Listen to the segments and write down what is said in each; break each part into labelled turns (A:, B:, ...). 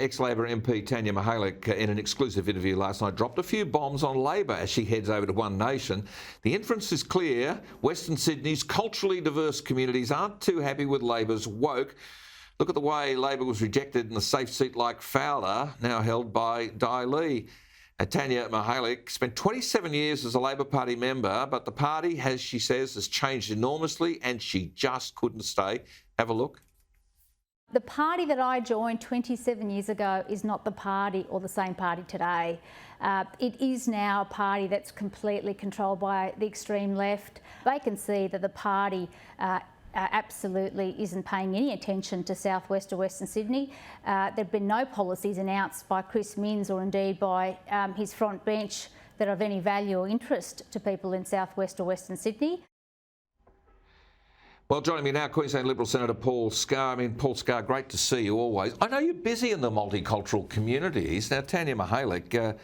A: Ex-Labor MP Tanya Mihalik, in an exclusive interview last night, dropped a few bombs on Labor as she heads over to One Nation. The inference is clear. Western Sydney's culturally diverse communities aren't too happy with Labor's woke. Look at the way Labor was rejected in the safe seat like Fowler, now held by Di Lee. Tanya Mihalik spent 27 years as a Labor Party member, but the party, as she says, has changed enormously and she just couldn't stay. Have a look.
B: The party that I joined 27 years ago is not the party or the same party today. It is now a party that's completely controlled by the extreme left. They can see that the party absolutely isn't paying any attention to southwest or Western Sydney. There have been no policies announced by Chris Minns or indeed by his front bench that are of any value or interest to people in southwest or Western Sydney.
A: Well, joining me now, Queensland Liberal Senator Paul Scarr. Paul Scarr, great to see you always. I know you're busy in the multicultural communities. Now, Tanya Mihalik,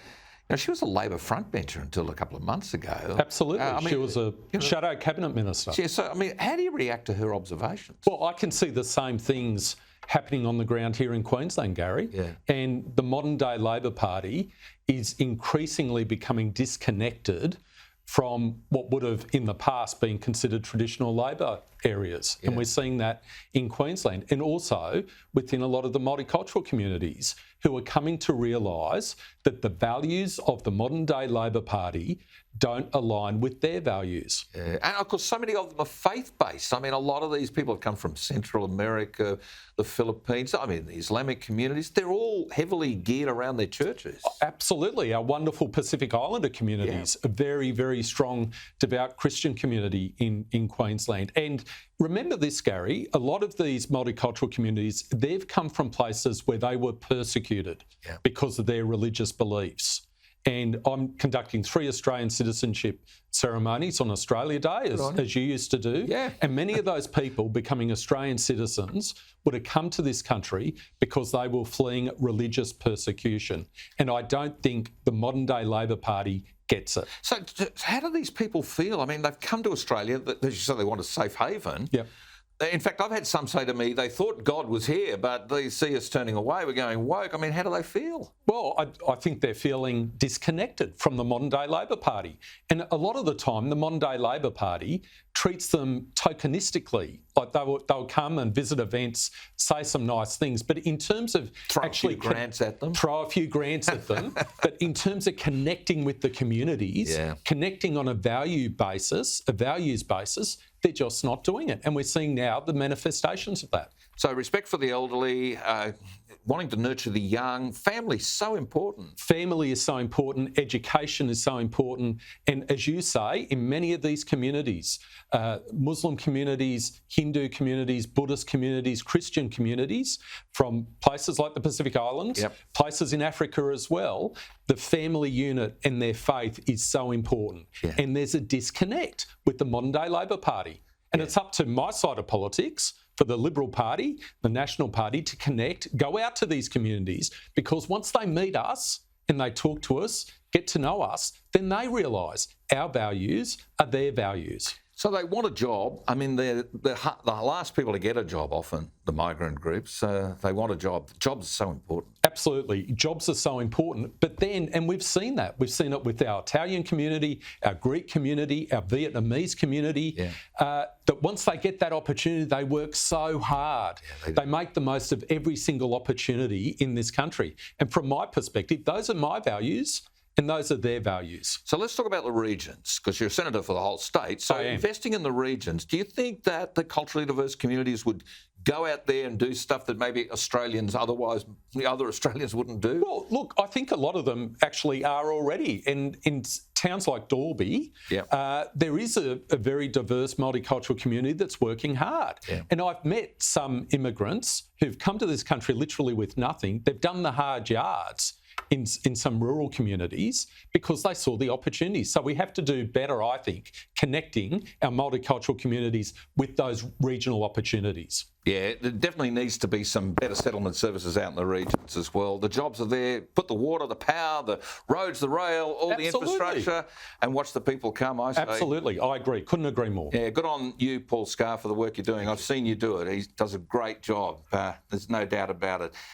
A: she was a Labor frontbencher until a couple of months ago.
C: Absolutely. She was a shadow cabinet minister.
A: Yeah, so, how do you react to her observations?
C: Well, I can see the same things happening on the ground here in Queensland, Gary.
A: Yeah.
C: And the modern-day Labor Party is increasingly becoming disconnected from what would have in the past been considered traditional Labor areas. Yeah. And we're seeing that in Queensland and also within a lot of the multicultural communities who are coming to realise that the values of the modern day Labor Party don't align with their values.
A: Yeah. And of course, so many of them are faith-based. A lot of these people have come from Central America, the Philippines, the Islamic communities. They're all heavily geared around their churches.
C: Absolutely. Our wonderful Pacific Islander communities, a very, very strong, devout Christian community in Queensland. And remember this, Gary, a lot of these multicultural communities, they've come from places where they were persecuted because of their religious beliefs. And I'm conducting 3 Australian citizenship ceremonies on Australia Day, as you used to do.
A: Yeah.
C: And many of those people becoming Australian citizens would have come to this country because they were fleeing religious persecution. And I don't think the modern-day Labor Party gets it.
A: So how do these people feel? They've come to Australia, as you say, they want a safe haven.
C: Yep.
A: In fact, I've had some say to me, they thought God was here, but they see us turning away. We're going woke. How do they feel?
C: Well, I think they're feeling disconnected from the modern-day Labor Party. And a lot of the time, the modern-day Labor Party treats them tokenistically. Like they'll come and visit events, say some nice things. But in terms of
A: throw a few grants at them. But in terms of connecting with the communities, connecting on a values basis, they're just not doing it. And we're seeing now the manifestations of that. So respect for the elderly, wanting to nurture the young. Family is so important.
C: Family is so important. Education is so important. And as you say, in many of these communities, Muslim communities, Hindu communities, Buddhist communities, Christian communities, from places like the Pacific Islands, places in Africa as well, the family unit and their faith is so important. Yeah. And there's a disconnect with the modern-day Labor Party. And it's up to my side of politics, for the Liberal Party, the National Party, to connect, go out to these communities, because once they meet us and they talk to us, get to know us, then they realise our values are their values.
A: So they want a job. They're the last people to get a job often, the migrant groups. They want a job. Jobs are so important.
C: Absolutely. Jobs are so important. But then, and we've seen that. We've seen it with our Italian community, our Greek community, our Vietnamese community, that once they get that opportunity, they work so hard. Yeah, they make the most of every single opportunity in this country. And from my perspective, those are my values. And those are their values.
A: So let's talk about the regions, because you're a senator for the whole state. So investing in the regions, do you think that the culturally diverse communities would go out there and do stuff that maybe the other Australians wouldn't do?
C: Well, look, I think a lot of them actually are already. And in towns like Dalby, there is a very diverse multicultural community that's working hard. Yeah. And I've met some immigrants who've come to this country literally with nothing. They've done the hard yards in some rural communities because they saw the opportunities. So we have to do better, I think, connecting our multicultural communities with those regional opportunities.
A: Yeah, there definitely needs to be some better settlement services out in the regions as well. The jobs are there. Put the water, the power, the roads, the rail, all the infrastructure, and watch the people come, I say.
C: Absolutely. I agree. Couldn't agree more.
A: Yeah, good on you, Paul Scarr, for the work you're doing. I've seen you do it. He does a great job. There's no doubt about it.